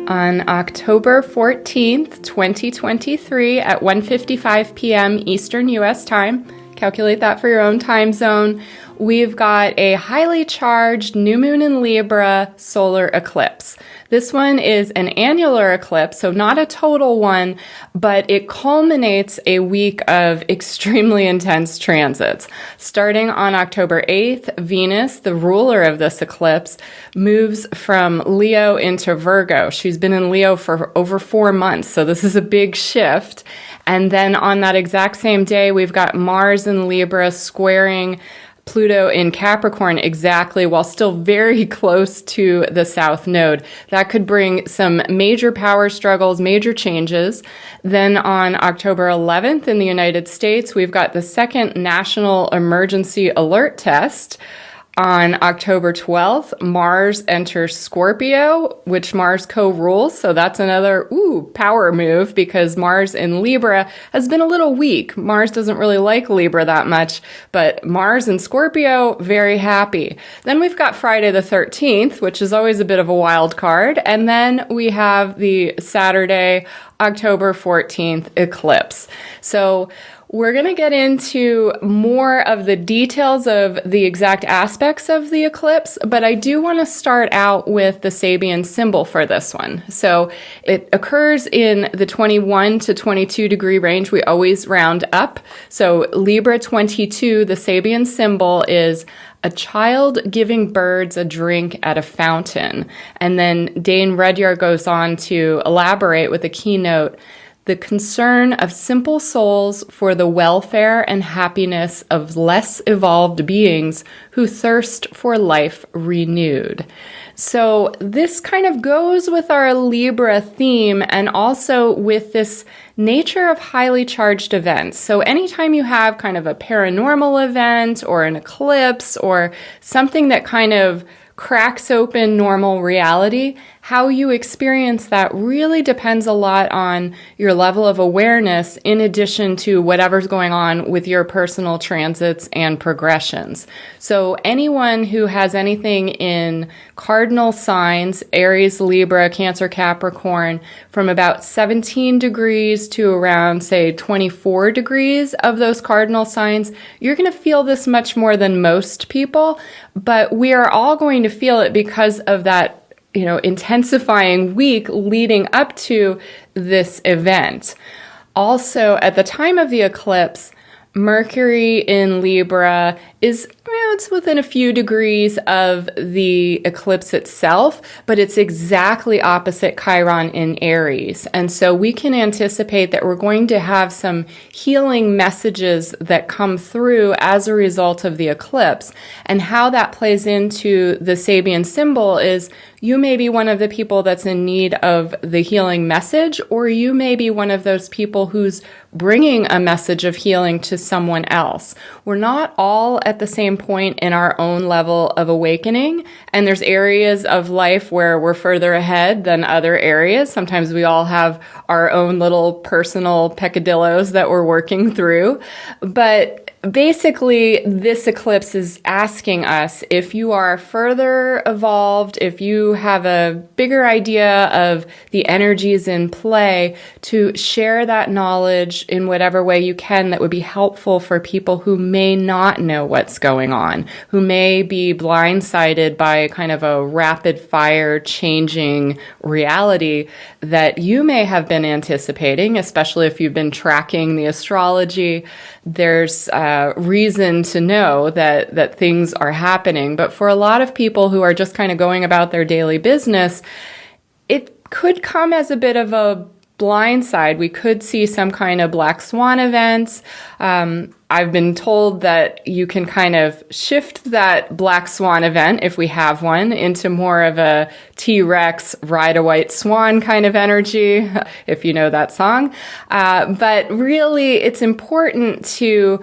On October 14th, 2023 at 1:55 p.m. Eastern U.S. time, calculate that for your own time zone, we've got a highly charged new moon in Libra solar eclipse. This one is an annular eclipse, so not a total one, but it culminates a week of extremely intense transits. Starting on October 8th, Venus, the ruler of this eclipse, moves from Leo into Virgo. She's been in Leo for over 4 months, so this is a big shift. And then on that exact same day, we've got Mars in Libra squaring Pluto in Capricorn exactly, while still very close to the South Node. That could bring some major power struggles, major changes. Then on October 11th in the United States, we've got the second National Emergency Alert Test. On October 12th, Mars enters Scorpio, which Mars co-rules. So that's another, power move, because Mars in Libra has been a little weak. Mars doesn't really like Libra that much, but Mars in Scorpio, very happy. Then we've got Friday the 13th, which is always a bit of a wild card. And then we have the Saturday, October 14th eclipse. So we're going to get into more of the details of the exact aspects of the eclipse, but I do want to start out with the Sabian symbol for this one. So it occurs in the 21 to 22 degree range. We always round up. So Libra 22, the Sabian symbol is a child giving birds a drink at a fountain. And then Dane Rudyard goes on to elaborate with a keynote: the concern of simple souls for the welfare and happiness of less evolved beings who thirst for life renewed. So this kind of goes with our Libra theme and also with this nature of highly charged events. So anytime you have kind of a paranormal event or an eclipse or something that kind of cracks open normal reality, how you experience that really depends a lot on your level of awareness, in addition to whatever's going on with your personal transits and progressions. So anyone who has anything in cardinal signs, Aries, Libra, Cancer, Capricorn, from about 17 degrees to around, say, 24 degrees of those cardinal signs, you're going to feel this much more than most people, but we are all going to feel it because of that intensifying week leading up to this event. Also, at the time of the eclipse, Mercury in Libra is, it's within a few degrees of the eclipse itself, but it's exactly opposite Chiron in Aries. And so we can anticipate that we're going to have some healing messages that come through as a result of the eclipse. And how that plays into the Sabian symbol is you may be one of the people that's in need of the healing message, or you may be one of those people who's bringing a message of healing to someone else. We're not all at the same point in our own level of awakening, and there's areas of life where we're further ahead than other areas. Sometimes we all have our own little personal peccadillos that we're working through, but basically, this eclipse is asking us, if you are further evolved, if you have a bigger idea of the energies in play, to share that knowledge in whatever way you can that would be helpful for people who may not know what's going on, who may be blindsided by kind of a rapid fire changing reality that you may have been anticipating, especially if you've been tracking the astrology. There's reason to know that things are happening. But for a lot of people who are just kind of going about their daily business, it could come as a bit of a blindside. We could see some kind of black swan events. I've been told that you can kind of shift that black swan event, if we have one, into more of a T-Rex ride a white swan kind of energy, if you know that song. But really, it's important to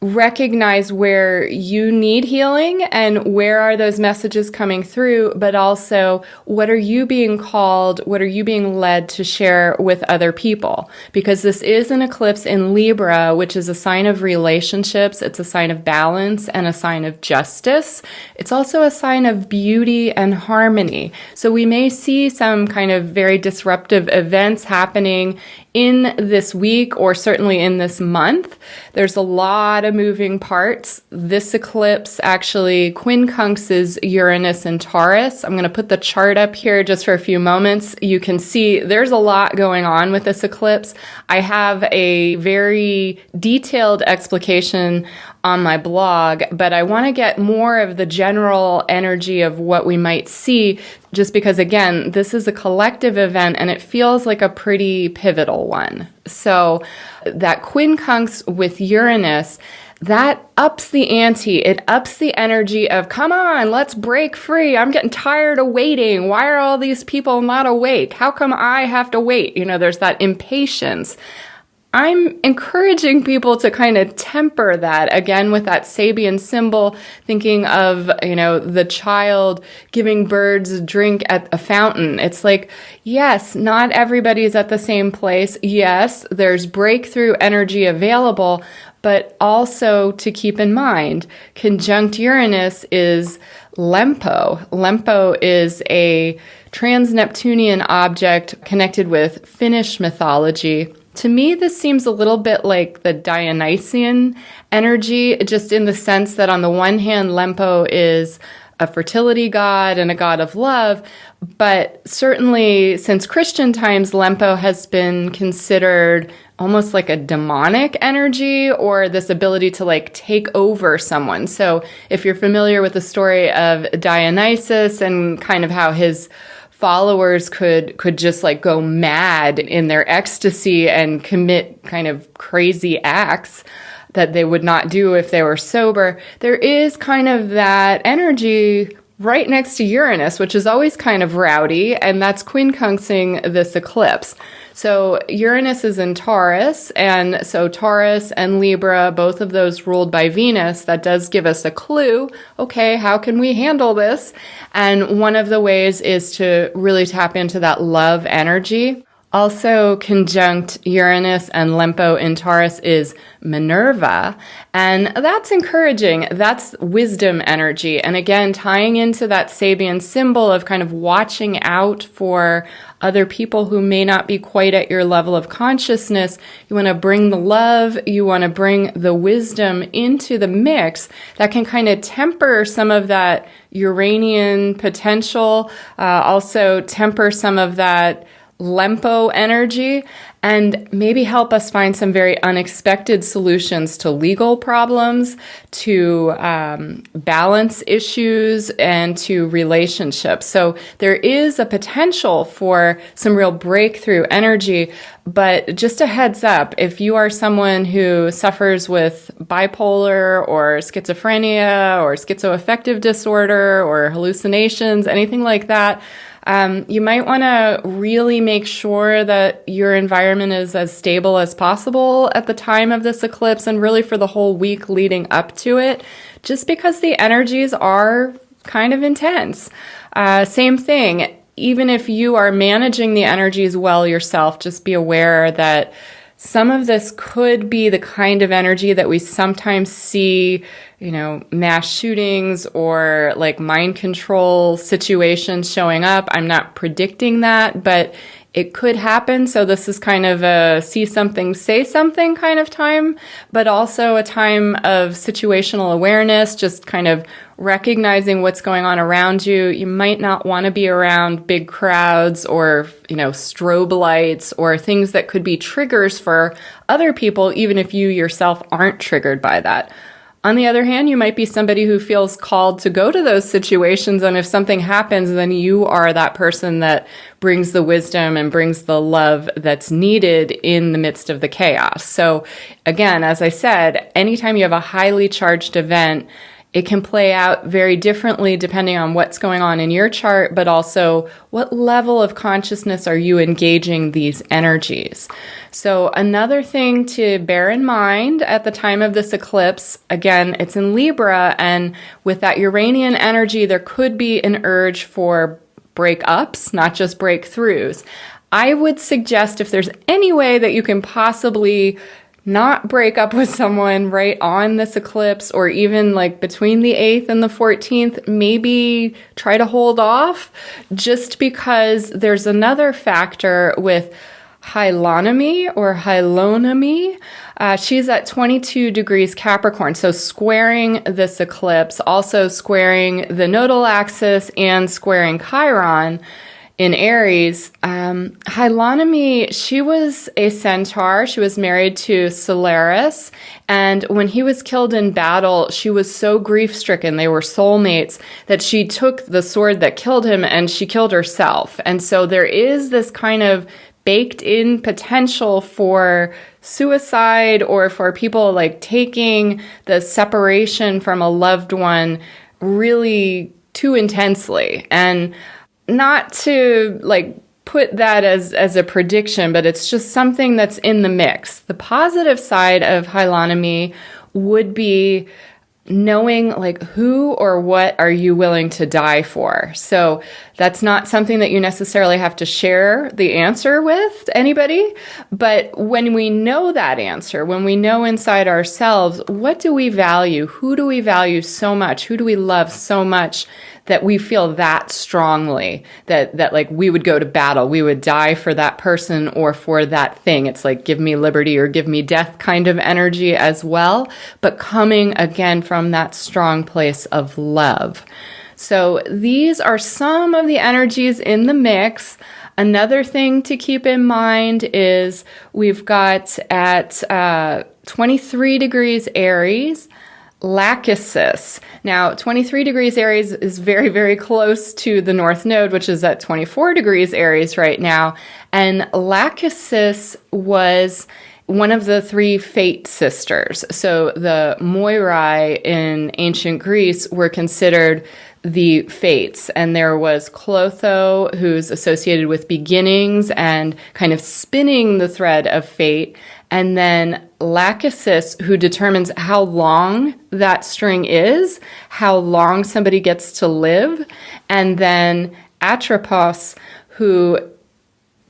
recognize where you need healing and where are those messages coming through, but also what are you being called, what are you being led to share with other people? Because this is an eclipse in Libra, which is a sign of relationships. It's a sign of balance and a sign of justice. It's also a sign of beauty and harmony. So we may see some kind of very disruptive events happening in this week or certainly in this month. There's a lot of moving parts. This eclipse actually quincunxes Uranus and Taurus. I'm going to put the chart up here just for a few moments. You can see there's a lot going on with this eclipse. I have a very detailed explication on my blog, but I want to get more of the general energy of what we might see, just because, again, this is a collective event and it feels like a pretty pivotal one. So that quincunx with Uranus, that ups the ante. It ups the energy of, come on, let's break free. I'm getting tired of waiting. Why are all these people not awake? How come I have to wait? There's that impatience. I'm encouraging people to kind of temper that, again, with that Sabian symbol, thinking of, the child giving birds a drink at a fountain. It's like, yes, not everybody's at the same place. Yes, there's breakthrough energy available, but also to keep in mind, conjunct Uranus is Lempo. Lempo is a trans-Neptunian object connected with Finnish mythology. To me, this seems a little bit like the Dionysian energy, just in the sense that on the one hand, Lempo is a fertility god and a god of love, but certainly since Christian times, Lempo has been considered almost like a demonic energy or this ability to take over someone. So if you're familiar with the story of Dionysus and kind of how his followers could just go mad in their ecstasy and commit kind of crazy acts that they would not do if they were sober. There is kind of that energy right next to Uranus, which is always kind of rowdy, and that's quincunxing this eclipse. So Uranus is in Taurus, and so Taurus and Libra, both of those ruled by Venus, that does give us a clue. Okay, how can we handle this? And one of the ways is to really tap into that love energy. Also conjunct Uranus and Lempo in Taurus is Minerva, and that's encouraging. That's wisdom energy. And again, tying into that Sabian symbol of kind of watching out for other people who may not be quite at your level of consciousness. You want to bring the love, you want to bring the wisdom into the mix that can kind of temper some of that Uranian potential, also temper some of that Lempo energy, and maybe help us find some very unexpected solutions to legal problems, to balance issues, and to relationships. So there is a potential for some real breakthrough energy, but just a heads up, if you are someone who suffers with bipolar or schizophrenia or schizoaffective disorder or hallucinations, anything like that, you might want to really make sure that your environment is as stable as possible at the time of this eclipse and really for the whole week leading up to it, just because the energies are kind of intense. Same thing, even if you are managing the energies well yourself, just be aware that some of this could be the kind of energy that we sometimes see, mass shootings or mind control situations showing up. I'm not predicting that, but it could happen. So this is kind of a see something, say something kind of time, but also a time of situational awareness, just kind of recognizing what's going on around you. You might not want to be around big crowds or, strobe lights or things that could be triggers for other people, even if you yourself aren't triggered by that. On the other hand, you might be somebody who feels called to go to those situations, and if something happens, then you are that person that brings the wisdom and brings the love that's needed in the midst of the chaos. So again, as I said, anytime you have a highly charged event, It can play out very differently depending on what's going on in your chart, but also what level of consciousness are you engaging these energies. So another thing to bear in mind at the time of this eclipse, again, it's in Libra, and with that Uranian energy, there could be an urge for breakups, not just breakthroughs. I would suggest if there's any way that you can possibly not break up with someone right on this eclipse, or even like between the 8th and the 14th, maybe try to hold off, just because there's another factor with Hylonomy or Hylonomy. She's at 22 degrees Capricorn, so squaring this eclipse, also squaring the nodal axis and squaring Chiron in Aries. Hylonomy, she was a centaur. She was married to Solaris. And when he was killed in battle, she was so grief-stricken, they were soulmates, that she took the sword that killed him and she killed herself. And so there is this kind of baked in potential for suicide, or for people like taking the separation from a loved one really too intensely. And not to like put that as a prediction, but it's just something that's in the mix. The positive side of Hylonomy would be knowing like who or what are you willing to die for. So that's not something that you necessarily have to share the answer with anybody. But when we know that answer, when we know inside ourselves, what do we value? Who do we value so much? Who do we love so much that we feel that strongly that like we would go to battle, we would die for that person or for that thing? It's like give me liberty or give me death kind of energy as well, but coming again from that strong place of love. So these are some of the energies in the mix. Another thing to keep in mind is we've got at 23 degrees Aries, Lachesis. Now, 23 degrees Aries is very, very close to the North Node, which is at 24 degrees Aries right now. And Lachesis was one of the three fate sisters. So the Moirai in ancient Greece were considered the fates. And there was Clotho, who's associated with beginnings and kind of spinning the thread of fate. And then Lachesis, who determines how long that string is, how long somebody gets to live. And then Atropos, who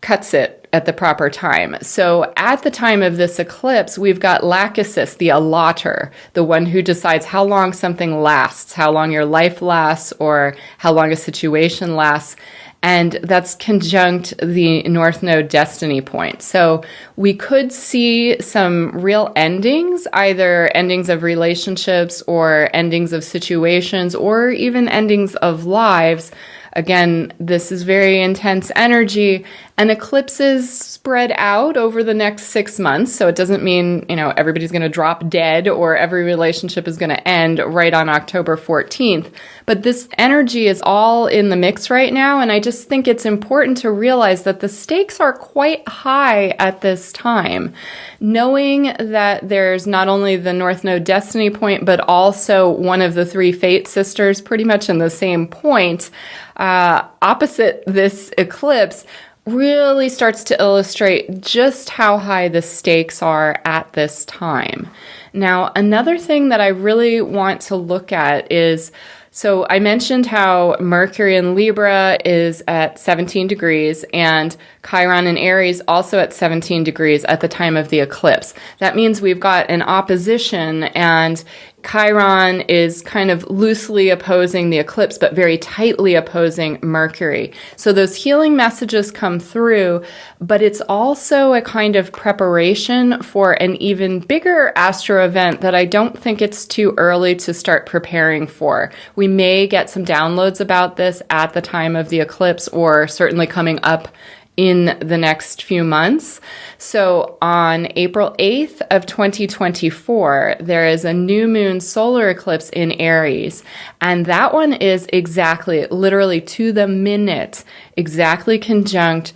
cuts it at the proper time. So at the time of this eclipse, we've got Lachesis, the allotter, the one who decides how long something lasts, how long your life lasts, or how long a situation lasts. And that's conjunct the North Node destiny point. So we could see some real endings, either endings of relationships or endings of situations or even endings of lives. Again, this is very intense energy, and eclipses spread out over the next 6 months. So it doesn't mean, everybody's going to drop dead or every relationship is going to end right on October 14th. But this energy is all in the mix right now. And I just think it's important to realize that the stakes are quite high at this time. Knowing that there's not only the North Node destiny point, but also one of the three fate sisters pretty much in the same point, opposite this eclipse, really starts to illustrate just how high the stakes are at this time. Now, another thing that I really want to look at is, so I mentioned how Mercury in Libra is at 17 degrees and Chiron in Aries also at 17 degrees at the time of the eclipse. That means we've got an opposition, and Chiron is kind of loosely opposing the eclipse, but very tightly opposing Mercury. So those healing messages come through, but it's also a kind of preparation for an even bigger astro event that I don't think it's too early to start preparing for. We may get some downloads about this at the time of the eclipse, or certainly coming up in the next few months. So on April 8th of 2024, there is a new moon solar eclipse in Aries. And that one is exactly, literally to the minute, exactly conjunct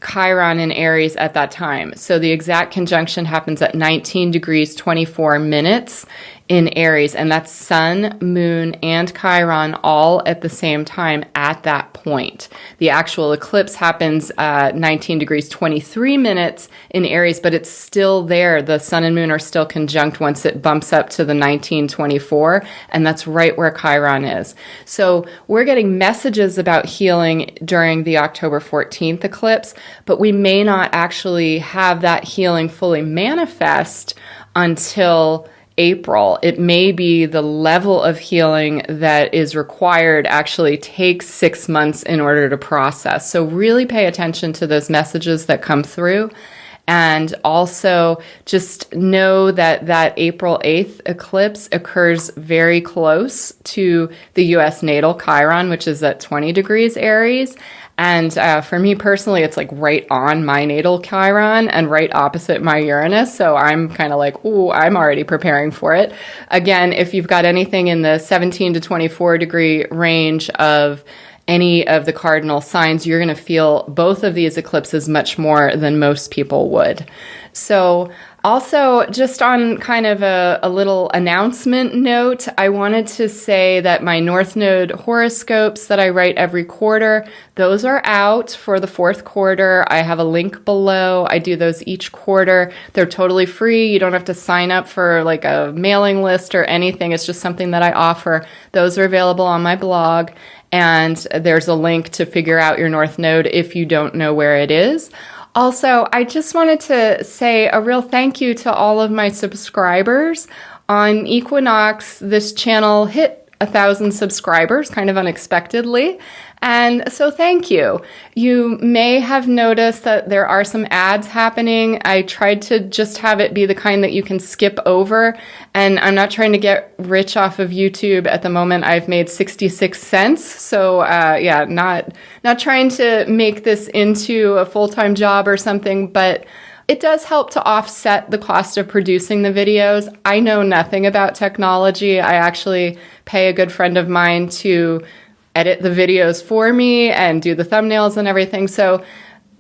Chiron in Aries at that time. So the exact conjunction happens at 19 degrees 24 minutes in Aries, and that's Sun, Moon, and Chiron all at the same time at that point. The actual eclipse happens 19 degrees 23 minutes in Aries, but it's still there. The Sun and Moon are still conjunct once it bumps up to the 1924, and that's right where Chiron is. So we're getting messages about healing during the October 14th eclipse, but we may not actually have that healing fully manifest until April. It may be the level of healing that is required actually takes 6 months in order to process. So really pay attention to those messages that come through. And also just know that that April 8th eclipse occurs very close to the U.S. natal Chiron, which is at 20 degrees Aries. And for me personally, it's like right on my natal Chiron and right opposite my Uranus. So I'm kind of like, ooh, I'm already preparing for it. Again, if you've got anything in the 17 to 24 degree range of any of the cardinal signs, you're going to feel both of these eclipses much more than most people would. So also, just on kind of a little announcement note, I wanted to say that my North Node horoscopes that I write every quarter, those are out for the fourth quarter. I have a link below. I do those each quarter. They're totally free. You don't have to sign up for like a mailing list or anything. It's just something that I offer. Those are available on my blog. And there's a link to figure out your North Node if you don't know where it is. Also, I just wanted to say a real thank you to all of my subscribers. On Equinox, this channel hit 1,000 subscribers kind of unexpectedly. And so thank you. You may have noticed that there are some ads happening. I tried to just have it be the kind that you can skip over. And I'm not trying to get rich off of YouTube at the moment. I've made 66 cents. So yeah, not trying to make this into a full-time job or something, but it does help to offset the cost of producing the videos. I know nothing about technology. I actually pay a good friend of mine to edit the videos for me and do the thumbnails and everything. So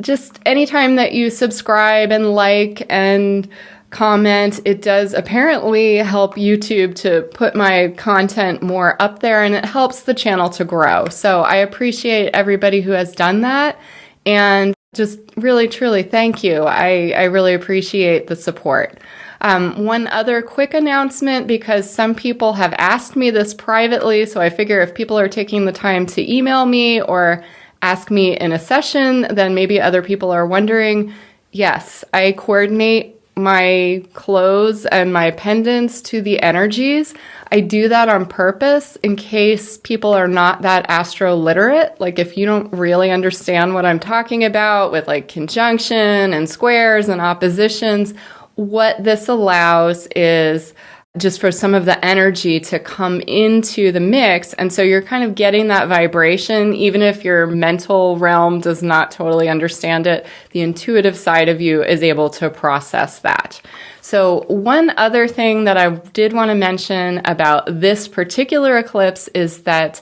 just anytime that you subscribe and like and comment, it does apparently help YouTube to put my content more up there, and it helps the channel to grow. So I appreciate everybody who has done that, and just really, truly thank you. I really appreciate the support. One other quick announcement, because some people have asked me this privately, so I figure if people are taking the time to email me or ask me in a session, then maybe other people are wondering. Yes, I coordinate my clothes and my pendants to the energies. I do that on purpose in case people are not that astro literate. Like if you don't really understand what I'm talking about with like conjunction and squares and oppositions, what this allows is just for some of the energy to come into the mix. And so you're kind of getting that vibration, even if your mental realm does not totally understand it, the intuitive side of you is able to process that. So one other thing that I did want to mention about this particular eclipse is that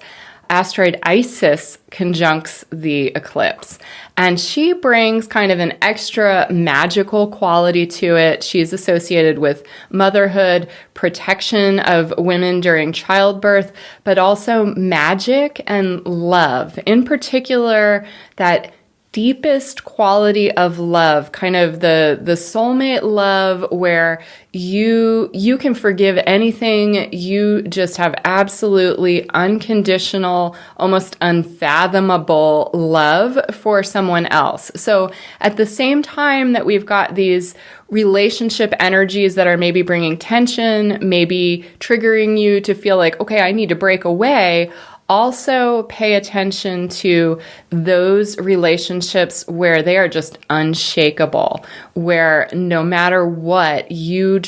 asteroid Isis conjuncts the eclipse, and she brings kind of an extra magical quality to it. She's associated with motherhood, protection of women during childbirth, but also magic and love. In particular, that deepest quality of love, kind of the soulmate love where you can forgive anything. You just have absolutely unconditional, almost unfathomable love for someone else. So at the same time that we've got these relationship energies that are maybe bringing tension, maybe triggering you to feel like, okay, I need to break away, also pay attention to those relationships where they are just unshakable, where no matter what, you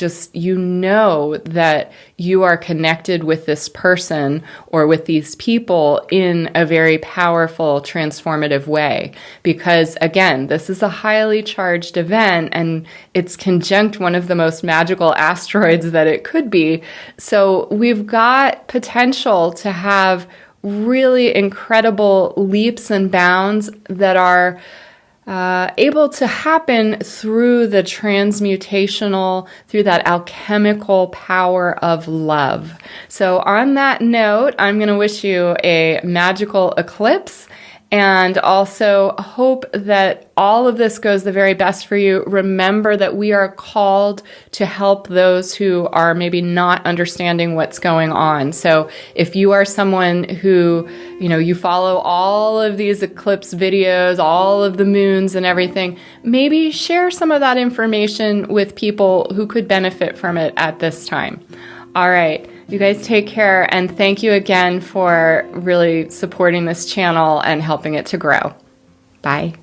know that you are connected with this person or with these people in a very powerful, transformative way. Because again, this is a highly charged event and it's conjunct one of the most magical asteroids that it could be. So we've got potential to have really incredible leaps and bounds that are able to happen through the transmutational, through that alchemical power of love. So on that note, I'm going to wish you a magical eclipse, and also hope that all of this goes the very best for you. Remember that we are called to help those who are maybe not understanding what's going on. So if you are someone who, you follow all of these eclipse videos, all of the moons and everything, maybe share some of that information with people who could benefit from it at this time. All right. You guys take care, and thank you again for really supporting this channel and helping it to grow. Bye.